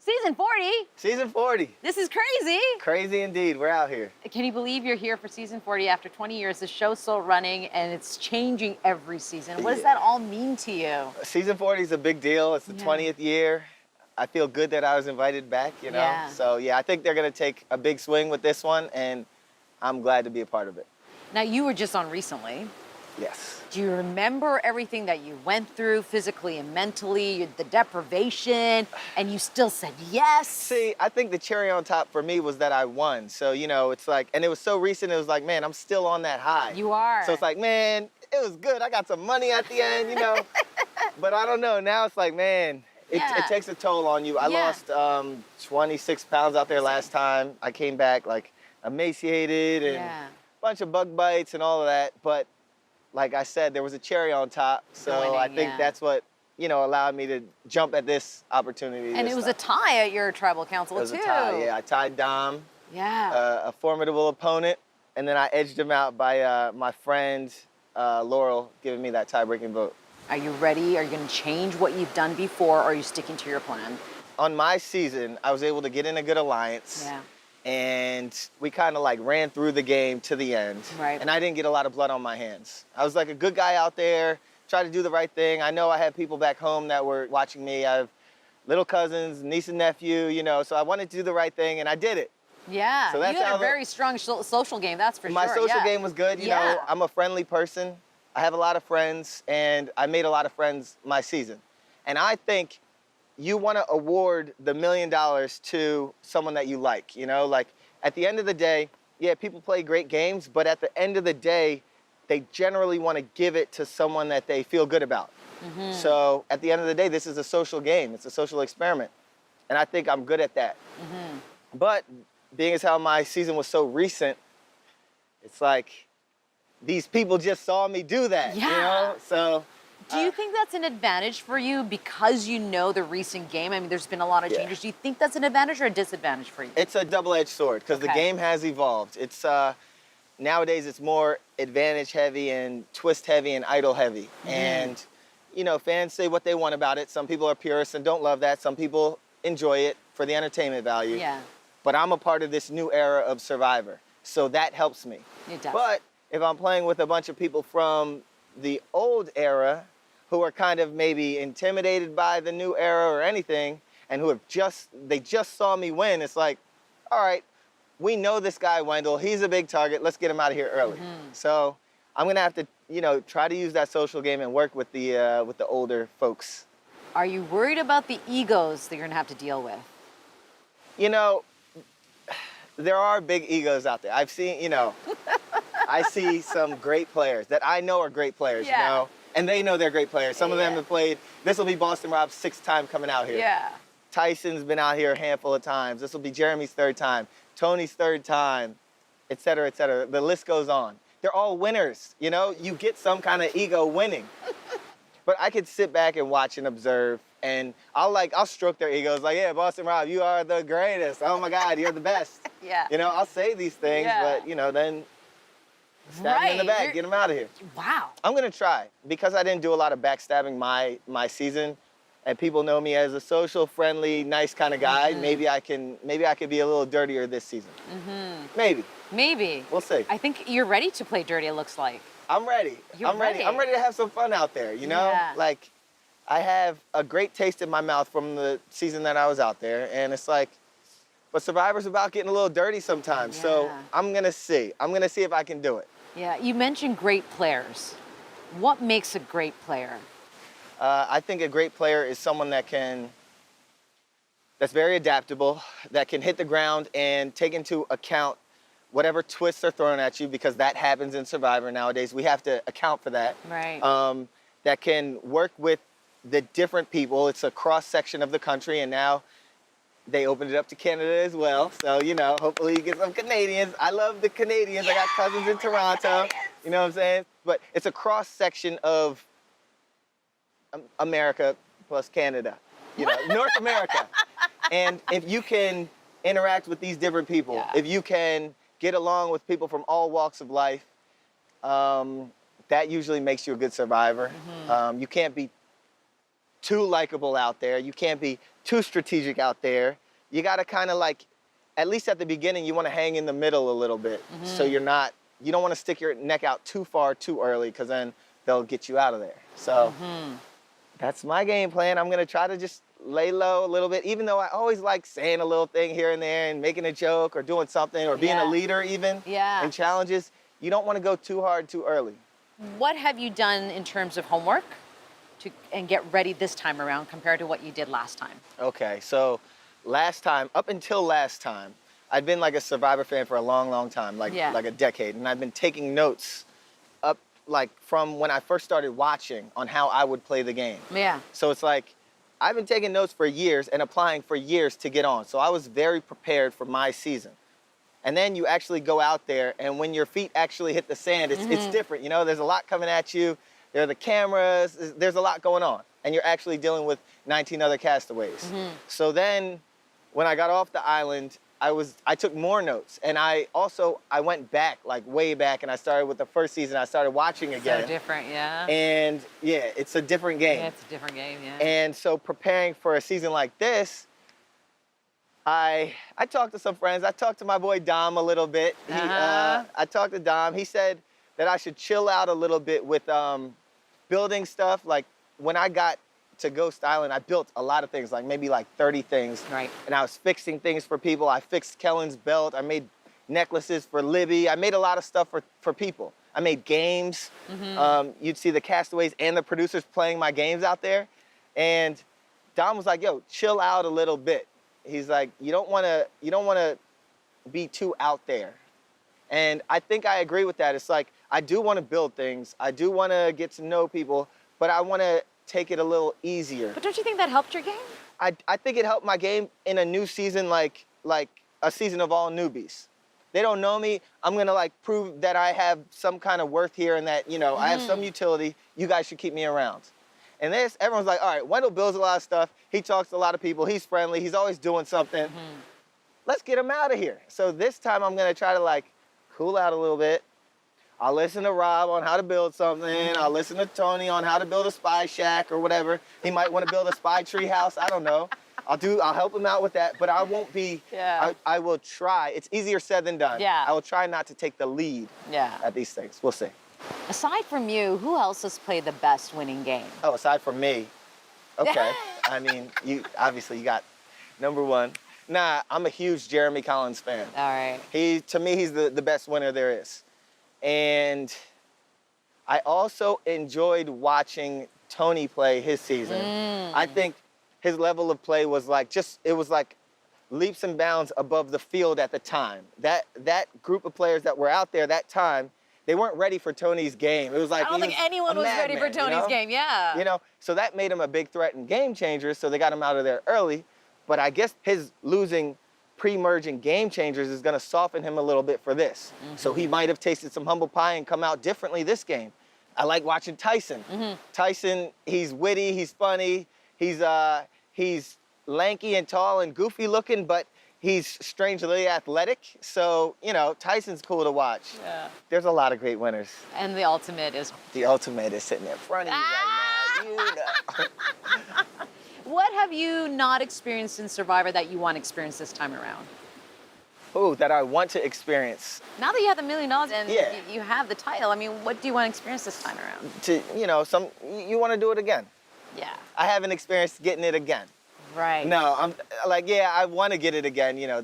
Season 40? Season 40. This is crazy. Crazy indeed. We're out here. Can you believe you're here for season 40 after 20 years? The show's still running and it's changing every season. What does that all mean to you? Season 40 is a big deal. It's the 20th year. I feel good that I was invited back, you know? Yeah. So, yeah, I think they're going to take a big swing with this one, and I'm glad to be a part of it. Now, you were just on recently. Yes. Do you remember everything that you went through physically and mentally, the deprivation, and you still said yes? See, I think the cherry on top for me was that I won. So, you know, it's like, and it was so recent, it was like, man, I'm still on that high. You are. So it's like, man, it was good. I got some money at the end, you know? But I don't know. Now it's like, man, it takes a toll on you. I lost 26 pounds out there last time. I came back like emaciated and a bunch of bug bites and all of that. But like I said, there was a cherry on top. So I think that's what, you know, allowed me to jump at this opportunity. And it was a tie at your tribal council, too. It was a tie, yeah. I tied Dom, a formidable opponent, and then I edged him out by my friend Laurel giving me that tie-breaking vote. Are you ready? Are you going to change what you've done before, or are you sticking to your plan? On my season, I was able to get in a good alliance. And we kind of like ran through the game to the end. And I didn't get a lot of blood on my hands. I was like a good guy out there, tried to do the right thing. I know I had people back home that were watching me. I have little cousins, niece and nephew, you know, so I wanted to do the right thing, and I did it. Yeah, so that's you had a very strong social game, that's for sure. My social game was good, you know. I'm a friendly person. I have a lot of friends, and I made a lot of friends my season. And I think you want to award the $1 million to someone that you like, you know? Like, at the end of the day, yeah, people play great games, but at the end of the day, they generally want to give it to someone that they feel good about. So at the end of the day, this is a social game. It's a social experiment. And I think I'm good at that. But being as how my season was so recent, it's like, these people just saw me do that, you know? So. Do you think that's an advantage for you because you know the recent game? I mean, there's been a lot of changes. Do you think that's an advantage or a disadvantage for you? It's a double-edged sword because the game has evolved. It's nowadays it's more advantage heavy and twist heavy and idol heavy. And, you know, fans say what they want about it. Some people are purists and don't love that. Some people enjoy it for the entertainment value. But I'm a part of this new era of Survivor. So that helps me. It does. But if I'm playing with a bunch of people from the old era who are kind of maybe intimidated by the new era or anything, and who have just saw me win, it's like, all right, we know this guy Wendell, he's a big target, let's get him out of here early. So I'm gonna have to, you know, try to use that social game and work with the older folks. Are you worried about the egos that you're gonna have to deal with? You know, there are big egos out there. I've seen, you know, I see some great players that I know are great players, you know, and they know they're great players. Some of them have played, this will be Boston Rob's 6th time coming out here. Tyson's been out here a handful of times. This will be Jeremy's 3rd time, Tony's 3rd time, et cetera, et cetera. The list goes on. They're all winners, you know? You get some kind of ego winning. But I could sit back and watch and observe, and I'll stroke their egos like, yeah, Boston Rob, you are the greatest. Oh my God, you're the best. You know, I'll say these things, but you know, then stab him in the back, get him out of here. Wow. I'm gonna try. Because I didn't do a lot of backstabbing my season, and people know me as a social, friendly, nice kind of guy, maybe I could be a little dirtier this season. Maybe. Maybe. We'll see. I think you're ready to play dirty, it looks like. I'm ready. I'm ready. I'm ready to have some fun out there, you know? Like, I have a great taste in my mouth from the season that I was out there, and it's like, but Survivor's about getting a little dirty sometimes, so I'm gonna see. I'm gonna see if I can do it. Yeah, you mentioned great players. What makes a great player? I think a great player is someone that's very adaptable, that can hit the ground and take into account whatever twists are thrown at you, because that happens in Survivor nowadays. We have to account for that. That can work with the different people. It's a cross-section of the country, and now they opened it up to Canada as well. So, you know, hopefully you get some Canadians. I love the Canadians. I got cousins in Toronto. You know what I'm saying? But it's a cross-section of America plus Canada. You know, North America. And if you can interact with these different people, if you can get along with people from all walks of life, that usually makes you a good survivor. You can't be too likable out there. You can't be too strategic out there. You got to kind of like, at least at the beginning, you want to hang in the middle a little bit. So you don't want to stick your neck out too far too early, because then they'll get you out of there. So that's my game plan. I'm going to try to just lay low a little bit, even though I always like saying a little thing here and there and making a joke or doing something or being a leader even in challenges. You don't want to go too hard too early. What have you done in terms of homework and get ready this time around compared to what you did last time? Okay, so up until last time, I'd been like a Survivor fan for a long, long time, like a decade. And I've been taking notes up like from when I first started watching on how I would play the game. Yeah. So it's like, I've been taking notes for years and applying for years to get on. So I was very prepared for my season. And then you actually go out there, and when your feet actually hit the sand, it's different. You know, there's a lot coming at you. There are the cameras. There's a lot going on. And you're actually dealing with 19 other castaways. So then when I got off the island, I took more notes. And I went back, like way back, and I started with the first season. I started watching again. So different, yeah. And yeah, it's a different game. Yeah, it's a different game, yeah. And so preparing for a season like this, I talked to some friends. I talked to my boy Dom a little bit. I talked to Dom. He said that I should chill out a little bit with building stuff. Like when I got to Ghost Island, I built a lot of things, like maybe like 30 things. Right. And I was fixing things for people. I fixed Kellen's belt. I made necklaces for Libby. I made a lot of stuff for people. I made games. You'd see the castaways and the producers playing my games out there. And Dom was like, yo, chill out a little bit. He's like, you don't want to be too out there. And I think I agree with that. It's like, I do want to build things. I do want to get to know people, but I want to take it a little easier. But don't you think that helped your game? I think it helped my game in a new season, like a season of all newbies. They don't know me. I'm going to like prove that I have some kind of worth here and that, you know, I have some utility. You guys should keep me around. And this, everyone's like, all right, Wendell builds a lot of stuff. He talks to a lot of people. He's friendly. He's always doing something. Let's get him out of here. So this time I'm going to try to like cool out a little bit. I'll listen to Rob on how to build something. I'll listen to Tony on how to build a spy shack or whatever. He might want to build a spy tree house. I don't know. I'll help him out with that, but I won't be, I will try. It's easier said than done. Yeah. I will try not to take the lead at these things. We'll see. Aside from you, who else has played the best winning game? Oh, aside from me. Okay. I mean, you got number one. Nah, I'm a huge Jeremy Collins fan. All right. To me, he's the best winner there is. And I also enjoyed watching Tony play his season. I think his level of play was like it was like leaps and bounds above the field at the time. That group of players that were out there that time, they weren't ready for Tony's game. It was like I don't think anyone was ready for Tony's game, yeah. You know, so that made him a big threat and game changer, so they got him out of there early. But I guess his losing pre-merging game changers is gonna soften him a little bit for this. So he might have tasted some humble pie and come out differently this game. I like watching Tyson. Tyson, he's witty, he's funny, he's lanky and tall and goofy looking, but he's strangely athletic. So, you know, Tyson's cool to watch. Yeah. There's a lot of great winners. And the ultimate is? The ultimate is sitting in front of you right now. You know. What have you not experienced in Survivor that you want to experience this time around? Oh, that I want to experience. Now that you have the $1 million and you have the title, I mean, what do you want to experience this time around? You want to do it again. Yeah. I haven't experienced getting it again. Right. No, I'm like, yeah, I want to get it again. You know,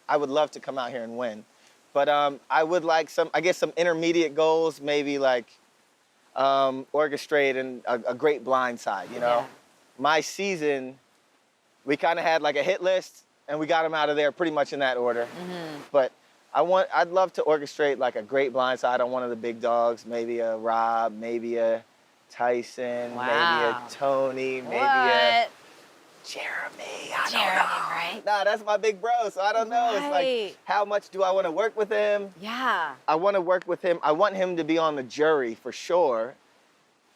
I would love to come out here and win. But I would like some intermediate goals, maybe like orchestrate and a great blind side, you know? Yeah. My season, we kind of had like a hit list and we got them out of there pretty much in that order. But I'd love to orchestrate like a great blind side on one of the big dogs, maybe a Rob, maybe a Tyson, maybe a Tony, maybe a Jeremy. I don't know. Right? Nah, that's my big bro, so I don't know. It's like, how much do I want to work with him? Yeah. I want to work with him. I want him to be on the jury for sure,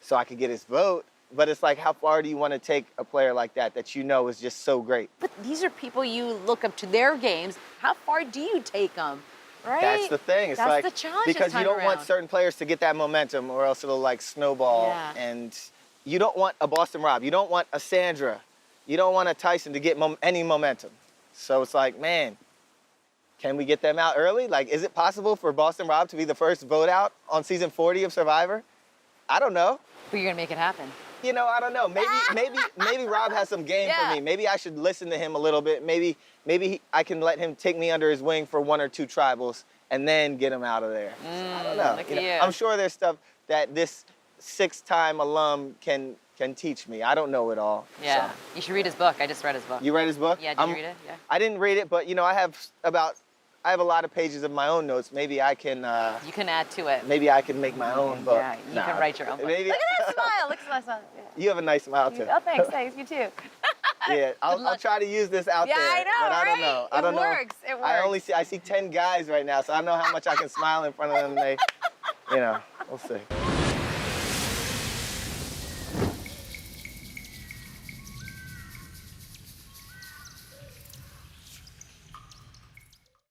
so I could get his vote. But it's like, how far do you want to take a player like that you know is just so great? But these are people you look up to their games. How far do you take them? Right? That's the thing. It's That's the challenge because you don't want around. certain players to get that momentum, or else it'll like snowball. Yeah. And you don't want a Boston Rob. You don't want a Sandra. you don't want a Tyson to get any momentum. So it's like, man, can we get them out early? Like, is it possible for Boston Rob to be the first vote out on season 40 of Survivor? I don't know. But you're gonna make it happen. You know, I don't know. Maybe Rob has some game for me. Maybe I should listen to him a little bit. Maybe I can let him take me under his wing for 1 or 2 tribals and then get him out of there. So, I don't know. Look You at know, you. I'm sure there's stuff that this 6-time alum can teach me. I don't know it all. Yeah. So. You should read his book. I just read his book. You read his book? Yeah, did you read it? Yeah. I didn't read it, but you know, I have a lot of pages of my own notes. Maybe I can. You can add to it. Maybe I can make my own book. Yeah, you can write your own book. Maybe. Look at that smile. Look at that smile. Yeah. You have a nice smile too. Oh, thanks. You too. Yeah, I'll try to use this out there. Yeah, I know, but I don't right? know. I don't It works. know. It works. I see 10 guys right now, so I don't know how much I can smile in front of them. You know, we'll see.